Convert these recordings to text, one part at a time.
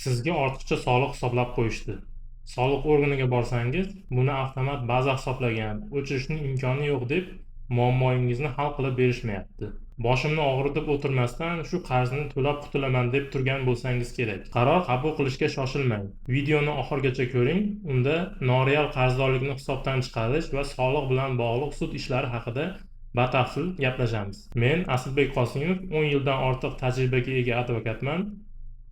Sizga ortiqcha soliq hisoblab qo'yishdi. Soliq organiga borsangiz, buni avtomat baza hisoblagan, o'chirishning imkoni yo'q deb muammoingizni hal qilib berishmayapti. Boshimni og'ritib o'tirmasdan shu qarzni to'lab qutulaman deb turgan bo'lsangiz kerak. Qaror qabul qilishga shoshilmang. Videoni oxirigacha ko'ring. Unda noreal qarzdorlikni hisobdan chiqarish va soliq bilan bog'liq sud ishlari haqida batafsil gaplashamiz. Men Asilbek Qosimov, 10 yildan ortiq tajribaga ega advokatman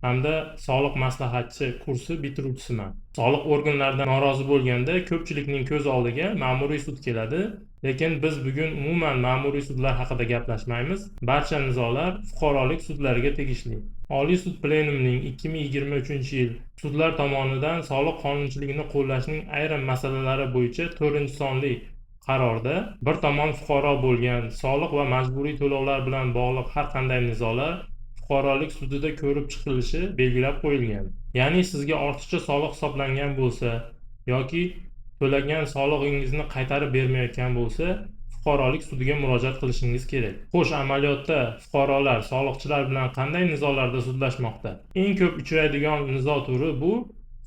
hamda soliq maslahatchi kursi bitiruvchisiman. Soliq organlaridan norozi bo'lganda ko'pchilikning ko'z oldiga ma'muriy sud keladi, lekin biz bugun umuman ma'muriy sudlar haqida gaplashmaymiz. Barcha nizolar fuqarolik sudlariga tegishli. Oliy sud plenumining 2023-yil sudlar tomonidan soliq qonunchiligini qo'llashning ayrim masalalari bo'yicha 4-sonli qarorda bir tomon fuqaro bo'lgan soliq va majburiy to'lovlar bilan bog'liq har qanday nizolar fuqarolik sudida ko'rib chiqilishi belgilab qo'yilgan. Ya'ni sizga ortiqcha soliq hisoblangan bo'lsa yoki to'lagan solig'ingizni qaytarib bermayotgan bo'lsa, fuqarolik sudiga murojaat qilishingiz kerak. Xo'sh, amaliyotda fuqarolar soliqchilar bilan qanday nizolarda sudlashmoqda? Eng ko'p uchraydigan nizo turi bu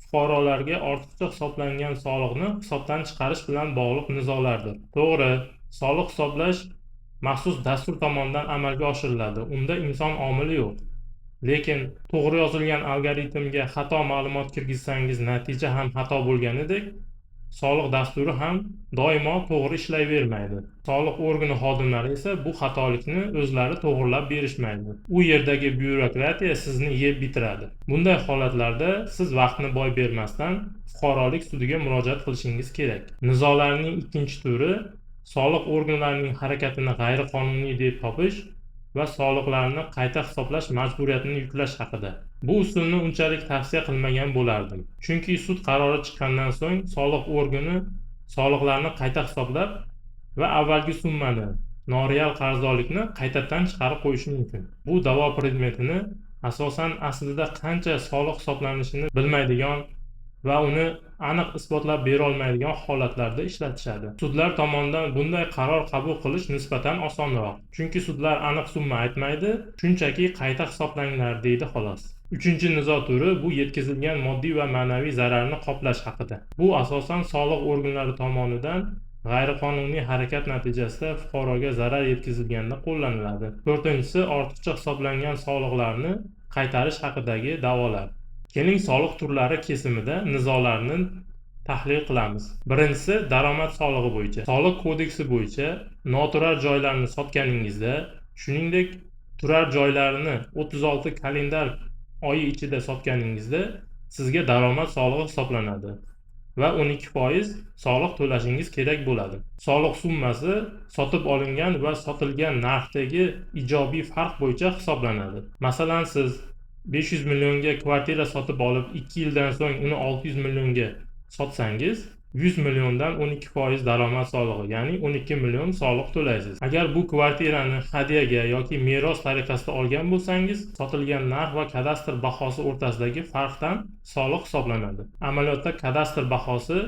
fuqarolarga ortiqcha hisoblangan soliqni hisobdan chiqarish bilan bog'liq nizolardir. To'g'ri, soliq hisoblash maxsus dastur tomonidan amalga oshiriladi. Unda inson omili yo'q. Lekin to'g'ri yozilgan algoritmga xato ma'lumot kirgizsangiz, natija ham xato bo'lganidek, soliq dasturi ham doimo to'g'ri ishlayvermaydi. Soliq organi xodimlari esa bu xatolikni o'zlari to'g'rilab berishmaydi. U yerdagi byurokratiya sizni yeb bitiradi. Bunday holatlarda siz vaqtni boy bermasdan fuqarolik sudiga murojaat qilishingiz kerak. Nizolarning ikkinchi turi soliq organlarining harakatini g'ayriqonuniy deb topish va soliqlarni qayta hisoblash majburiyatini yuklash haqida. Bu usulni unchalik tavsiya qilmagan bo'lardim. Chunki sud qarori chiqqandan so'ng soliq organi soliqlarni qayta hisoblab va avvalgi summani, noreal qarzdorlikni qaytadan chiqarib qo'yishi mumkin. Bu da'vo predmetini asosan aslida qancha soliq hisoblanishini bilmaydigan va uni aniq isbotlab bera olmaydigan holatlarda ishlatishadi. Sudlar tomonidan bunday qaror qabul qilish nisbatan osonroq. Chunki sudlar aniq summa aytmaydi, shunchaki qayta hisoblanglar deydi xolos. Uchinchi nizo turi bu yetkazilgan moddiy va ma'naviy zararni qoplash haqida. Bu asosan soliq organlari tomonidan g'ayriqonuniy harakat natijasida fuqaroga zarar yetkazilganda qo'llaniladi. To'rtinchisi ortiqcha hisoblangan soliqlarni qaytarish haqidagi da'volar. Keling, soliq turlari kesimida nizolarni tahlil qilamiz. Birinchisi daromad solig'i bo'yicha. Soliq kodeksi bo'yicha noturar joylarni sotganingizda, shuningdek turar joylarini 36 kalendar oyi ichida sotganingizda sizga daromad solig'i hisoblanadi va 12% soliq to'lashingiz kerak bo'ladi. Soliq summasi sotib olingan va sotilgan narxdagi ijobiy farq bo'yicha hisoblanadi. Masalan, siz 500 millionga kvartira sotib olib 2 yildan so'ng uni 600 millionga sotsangiz 100 milliondan 12% daromad solig'i, ya'ni 12 million soliq to'laysiz. Agar bu kvartirani hadyaga yoki meros tariqasida olgan bo'lsangiz, sotilgan narx va kadastr bahosi o'rtasidagi farqdan soliq hisoblanadi. Amaliyotda kadastr bahosi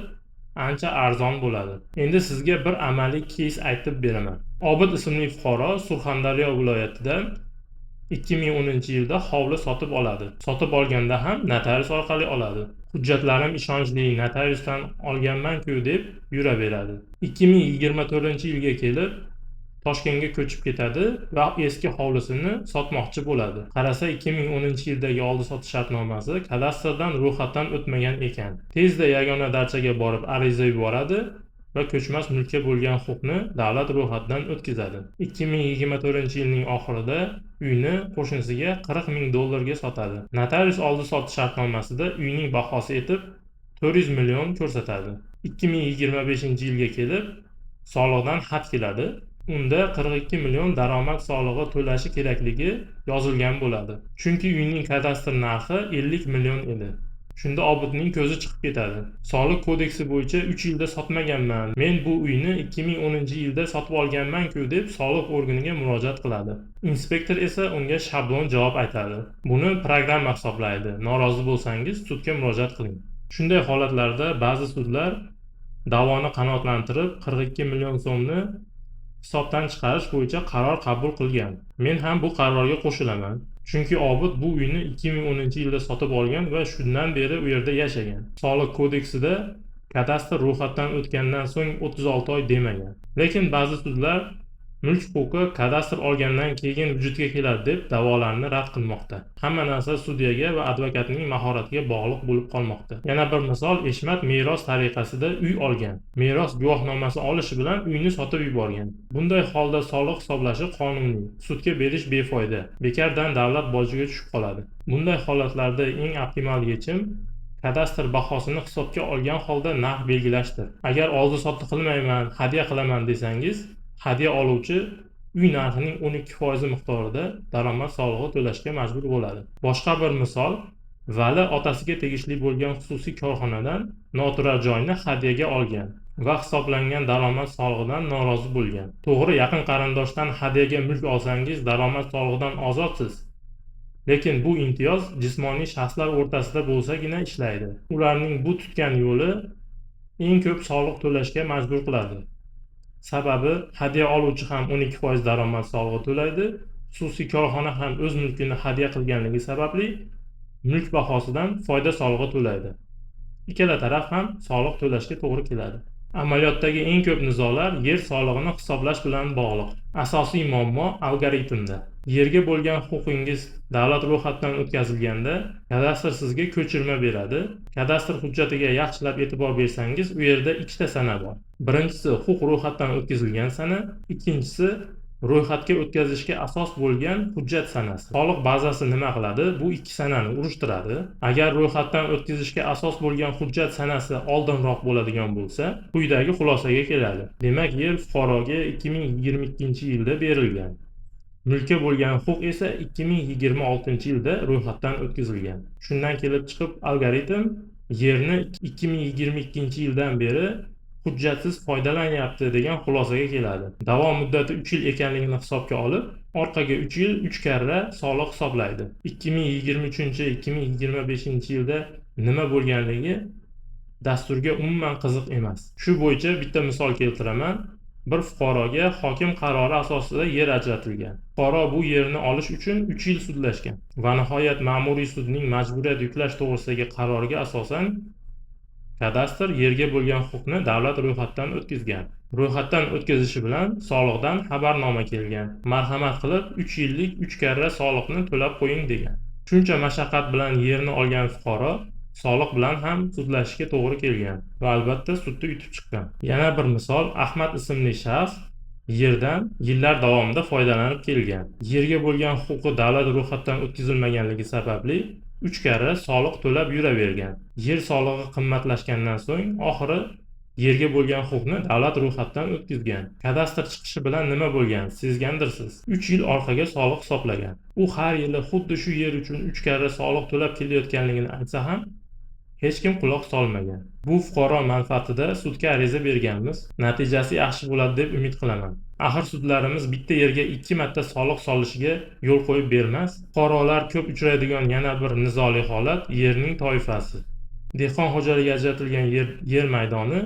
ancha arzon bo'ladi. Endi sizga bir amaliy keys aytib beraman. Obid ismli fuqaro Surxondaryo viloyatidan 2010-yilda hovli sotib oladi. Sotib olganda ham notarius orqali oladi. Hujjatlarim ishonchli, notariusdan olganman-ku deb yuraveradi. 2024-yilga kelib Toshkentga ko'chib ketadi va eski hovlisini sotmoqchi bo'ladi. Qarasa 2010-yildagi oldi-sotish shartnomasi kadastrdan ro'yxatdan o'tmagan ekan. Tezda yagona darchaga borib ariza yuboradi va ko'chmas mulkka bo'lgan huquqni davlat ro'yxatidan o'tkazadi. 2024-yilning oxirida uyni qo'shnisiga $40,000 ga sotadi. Notarius oldi-sotish shartnomasida uyning bahosi etib 400 million ko'rsatadi. 2025-yilga kelib soliqdan xat keladi. Unda 42 million daromad solig'i to'lashi kerakligi yozilgan bo'ladi. Chunki uyning kadastr narxi 50 million edi. Shunda Obidning ko'zi chiqib ketadi. Soliq kodeksi bo'yicha 3 yilda sotmaganman. Men bu uyni 2010-yilda sotib olganman-ku deb soliq organiga murojaat qiladi. Inspektor esa unga shablon javob aytadi. Buni programma hisoblaydi. Norozi bo'lsangiz sudga murojaat qiling. Shunday holatlarda ba'zi sudlar da'voni qanoatlantirib 42 million so'mni hisobdan chiqarish bo'yicha qaror qabul qilgan. Men ham bu qarorga qo'shilaman. Chunki Obid bu uyni 2010-yilda sotib olgan va shundan beri u yerda yashagan. Soliq kodeksida kadastr ro'yxatdan o'tgandan so'ng 36 oy demagan. Lekin ba'zi sudlar mulk huquqi kadastr olgandan keyin vujudga keladi deb da'volarni rad qilmoqda. Hamma narsa sudyaga va advokatning mahoratiga bog'liq bo'lib qolmoqda. Yana bir misol, Eshmat meros tariqasida uy olgan. Meros guvohnomasi olishi bilan uyni sotib yuborgan. Bunday holda soliq hisoblashi qonuniy, sudga berish befoyda, bekardan davlat bojiga tushib qoladi. Bunday holatlarda eng optimal yechim kadastr bahosini hisobga olgan holda narx belgilashdir. Agar oldi-sotdi qilmayman, hadya qilaman desangiz, hadya oluvchi uy narxining 12% miqdorida daromad solig'i to'lashga majbur bo'ladi. Boshqa bir misol, Vali otasiga tegishli bo'lgan xususiy korxonadan noturar joyni hadyaga olgan va hisoblangan daromad solig'idan norozi bo'lgan. To'g'ri, yaqin qarindoshdan hadyaga mulk olsangiz daromad solig'idan ozodsiz. Lekin bu imtiyoz jismoniy shaxslar o'rtasida bo'lsagina ishlaydi. Ularning bu tutgan yo'li eng ko'p soliq to'lashga majbur qiladi. Sababi hadya oluvchi ham 12% daromad solig'i to'laydi, xususiy korxona ham o'z mulkini hadya qilganligi sababli mulk bahosidan foyda solig'i to'laydi. Ikkala taraf ham soliq to'lashga to'g'ri keladi. Amaliyotdagi eng ko'p nizolar yer solig'ini hisoblash bilan bog'liq. Asosiy muammo algoritmda. Yerga bo'lgan huquqingiz davlat ro'yxatidan o'tkazilganda, kadastr sizga ko'chirma beradi. Kadastr hujjatiga yaxshilab e'tibor bersangiz, u yerda ikkita sana bor. Birinchisi huquq ro'yxatdan o'tkazilgan sana, ikkinchisi ro'yxatga o'tkazishga asos bo'lgan hujjat sanasi. Soliq bazasi nima qiladi? Bu ikki sanani urishtiradi. Agar ro'yxatdan o'tkazishga asos bo'lgan hujjat sanasi oldinroq bo'ladigan bo'lsa, quyidagi xulosaga keladi. Demak, yer fuqaroga 2022-yilda berilgan. Mulkka bo'lgan huquq esa 2026-yilda ro'yxatdan o'tkazilgan. Shundan kelib chiqib, algoritm yerni 2022-yildan beri hujjatsiz foydalanyapti degan xulosaga keladi. Davom muddati 3 yil ekanligini hisobga olib, orqaga 3 yil 3 karra soliq hisoblaydi. 2023-2025-yilda nima bo'lganligi dasturga umuman qiziq emas. Shu bo'yicha bitta misol keltiraman. Bir fuqaroga hokim qarori asosida yer ajratilgan. Fuqaro bu yerni olish uchun 3 yil sudlashgan va nihoyat ma'muriy sudning majburiyat yuklash to'g'risidagi qaroriga asosan kadastr yerga bo'lgan huquqni davlat ro'yxatidan o'tkazgan. Ro'yxatdan o'tkazishi bilan soliqdan xabarnoma kelgan. Marhamat qilib 3 yillik 3 karra soliqni to'lab qo'ying degan. Shuncha mashaqqat bilan yerni olgan fuqaro soliq bilan ham sudlashga to'g'ri kelgan va albatta sudda yutib chiqqan. Yana bir misol, Ahmad ismli shaxs yerdan yillar davomida foydalanib kelgan. Yerga bo'lgan huquqi davlat ro'yxatidan o'tkazilmaganligi sababli 3 karra soliq to'lab yuravergan. Yer solig'i qimmatlashgandan so'ng oxiri yerga bo'lgan huquqni davlat ro'yxatidan o'tkazgan. Kadastr chiqishi bilan nima bo'lgan, sezgandirsiz. 3 yil orqaga soliq hisoblagan. U har yili xuddi shu yer uchun 3 karra soliq to'lab kelayotganligini aytsa ham hech kim quloq solmagan. Bu fuqaro manfaatida sudga ariza berganmiz. Natijasi yaxshi bo'ladi deb umid qilaman. Axir sudlarimiz bitta yerga 2 marta soliq solishiga yo'l qo'yib bermas. Fuqarolar ko'p uchraydigan yana bir nizoli holat yerning toifasi. Dehqon xo'jaligiga ajratilgan yer maydoni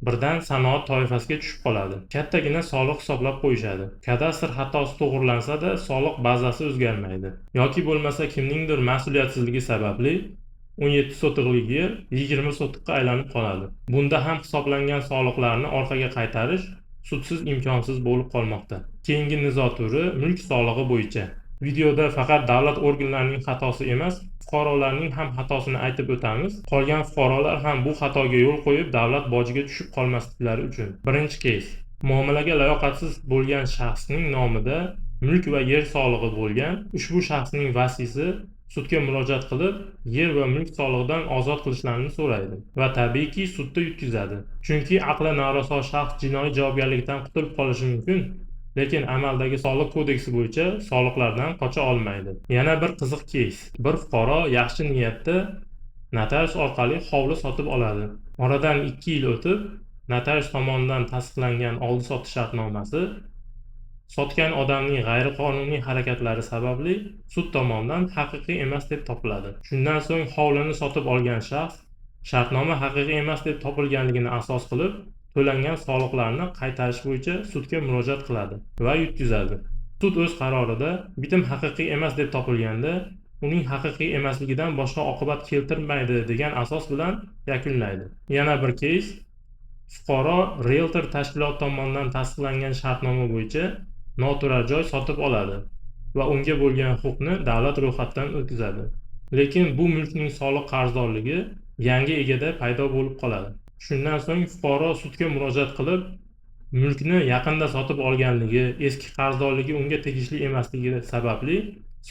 birdan sanoat toifasiga tushib qoladi. Kattagina soliq hisoblab qo'yishadi. Kadastr xatosi to'g'rilansa-da, soliq bazasi o'zgarmaydi. Yoki bo'lmasa kimningdir mas'uliyatsizligi sababli 17 sotiqlik yer 20 sotiqqa aylanib qoladi. Bunda ham hisoblangan soliqlarni orqaga qaytarish sudsiz imkonsiz bo'lib qolmoqda. Keyingi nizo turi mulk solig'i bo'yicha. Videoda faqat davlat organlarining xatosi emas, fuqarolarning ham xatosini aytib o'tamiz. Qolgan fuqarolar ham bu xatoga yo'l qo'yib davlat bojiga tushib qolmasliklari uchun. Birinchi keys. Muomalaga layoqatsiz bo'lgan shaxsning nomida mulk va yer solig'i bo'lgan, ushbu shaxsning vasiysi sudga murojaat qilib, yer va mulk solig'idan ozod qilishlarini so'raydi va tabiiyki sudda yutkazadi. Chunki aqli noroso shaxs jinoiy javobgarlikdan qutulib qolishi mumkin, lekin amaldagi soliq kodeksi bo'yicha soliqlardan qocha olmaydi. Yana bir qiziq keys. Bir fuqaro yaxshi niyatda notarius orqali hovli sotib oladi. Oradan 2 yil o'tib, notarius tomonidan tasdiqlangan oldi-sotdi shartnomasi sotgan odamning g'ayriqonuniy harakatlari sababli sud tomonidan haqiqiy emas deb topiladi. Shundan so'ng hovlini sotib olgan shaxs shartnoma haqiqiy emas deb topilganligini asos qilib, to'langan soliqlarni qaytarish bo'yicha sudga murojaat qiladi va yutkazadi. Sud o'z qarorida bitim haqiqiy emas deb topilganda, uning haqiqiy emasligidan boshqa oqibat keltirmaydi degan asos bilan yakunlaydi. Yana bir keys: fuqaro realtor tashkilot tomonidan tasdiqlangan shartnoma bo'yicha noturar joy sotib oladi va unga bo'lgan huquqni davlat ro'yxatidan o'tkazadi. Lekin bu mulkning soliq qarzdorligi yangi egada paydo bo'lib qoladi. Shundan so'ng fuqaro sudga murojaat qilib, mulkni yaqinda sotib olganligi, eski qarzdorligi unga tegishli emasligi sababli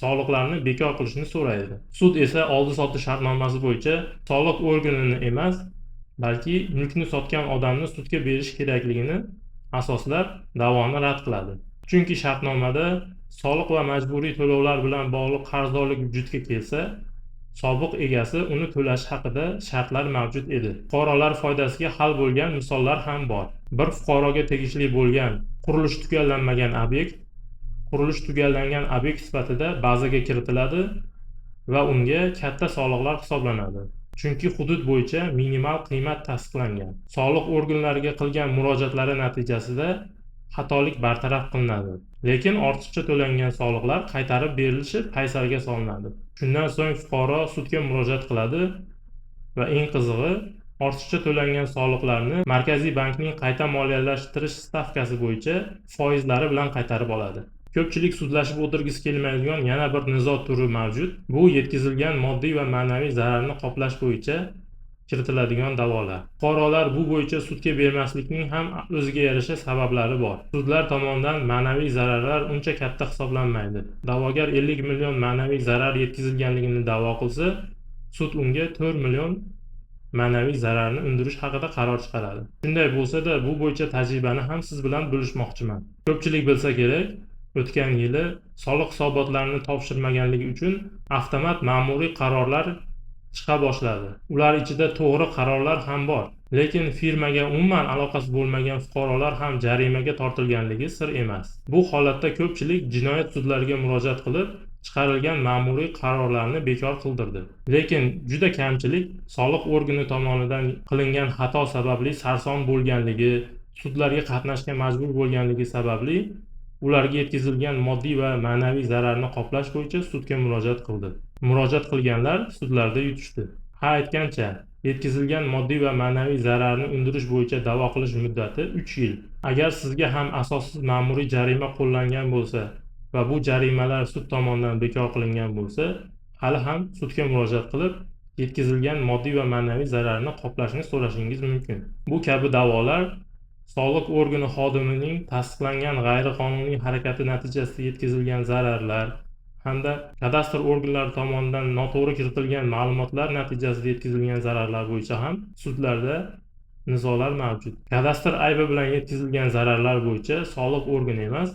soliqlarni bekor qilishni so'raydi. Sud esa oldi-sotdi shartnomasi bo'yicha soliq organini emas, balki mulkni sotgan odamni sudga berish kerakligini asoslab da'voni rad qiladi. Chunki shartnomada soliq va majburiy to'lovlar bilan bog'liq qarzdorlik vujudga kelsa, sobiq egasi uni to'lashi haqida shartlar mavjud edi. Fuqarolar foydasiga hal bo'lgan misollar ham bor. Bir fuqaroga tegishli bo'lgan qurilish tugallanmagan obyekt qurilish tugallangan obyekt sifatida bazaga kiritiladi va unga katta soliqlar hisoblanadi. Chunki hudud bo'yicha minimal qiymat tasdiqlangan. Soliq organlariga qilgan murojaatlari natijasida xatolik bartaraf qilinadi. Lekin ortiqcha to'langan soliqlar qaytarib berilishi paysalga solinadi. Shundan so'ng fuqaro sudga murojaat qiladi va eng qizig'i, ortiqcha to'langan soliqlarni Markaziy bankning qayta moliyalashtirish stavkasi bo'yicha foizlari bilan qaytarib oladi. Ko'pchilik sudlashib o'tirgisi kelmaydigan yana bir nizo turi mavjud. Bu yetkazilgan moddiy va ma'naviy zararni qoplash bo'yicha kiritiladigan da'volar. Fuqarolar bu bo'yicha sudga bermaslikning ham o'ziga yarasha sabablari bor. Sudlar tomonidan ma'naviy zararlar uncha katta hisoblanmaydi. Da'vogar 50 million ma'naviy zarar yetkazilganligini da'vo qilsa, sud unga 4 million ma'naviy zararni undirish haqida qaror chiqaradi. Shunday bo'lsa-da, bu bo'yicha tajribani ham siz bilan bo'lishmoqchiman. Ko'pchilik bilsa kerak, o'tgan yili soliq hisobotlarini topshirmaganligi uchun avtomat ma'muriy qarorlar chiqa boshladi. Ular ichida to'g'ri qarorlar ham bor. Lekin firmaga umuman aloqasi bo'lmagan fuqarolar ham jarimaga tortilganligi sir emas. Bu holatda ko'pchilik jinoyat sudlariga murojaat qilib, chiqarilgan ma'muriy qarorlarni bekor qildirdi. Lekin juda kamchilik soliq organi tomonidan qilingan xato sababli sarson bo'lganligi, sudlarga qatnashga majbur bo'lganligi sababli ularga yetkazilgan moddiy va ma'naviy zararni qoplash bo'yicha sudga murojaat qildi. Murojaat qilganlar sudlarda yutishdi. Ha aytgancha, yetkazilgan moddiy va ma'naviy zararni undirish bo'yicha da'vo qilish muddati 3 yil. Agar sizga ham asossiz ma'muriy jarima qo'llangan bo'lsa va bu jarimalar sud tomonidan bekor qilingan bo'lsa, hali ham sudga murojaat qilib, yetkazilgan moddiy va ma'naviy zararni qoplashni so'rashingiz mumkin. Bu kabi da'volar soliq organi xodimining tasdiqlangan g'ayriqonuniy harakati natijasida yetkazilgan zararlar hamda kadastr organlari tomonidan noto'g'ri kiritilgan ma'lumotlar natijasida yetkazilgan zararlar bo'yicha ham sudlarda nizolar mavjud. Kadastr aybi bilan yetkazilgan zararlar bo'yicha soliq organi emas,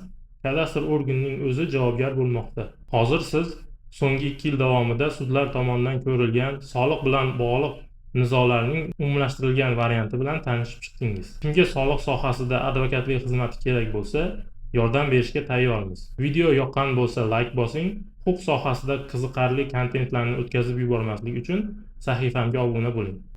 kadastr organining o'zi javobgar bo'lmoqda. Hozir siz so'nggi 2 yil davomida sudlar tomonidan ko'rilgan soliq bilan bog'liq nizolarning umumlashtirilgan varianti bilan tanishib chiqdingiz. Kimga soliq sohasida advokatlik xizmati kerak bo'lsa, yordam berishga tayyormiz. Video yoqqan bo'lsa like bosing. Huquq sohasida qiziqarli kontentlarni o'tkazib yubormaslik uchun sahifamga obuna bo'ling.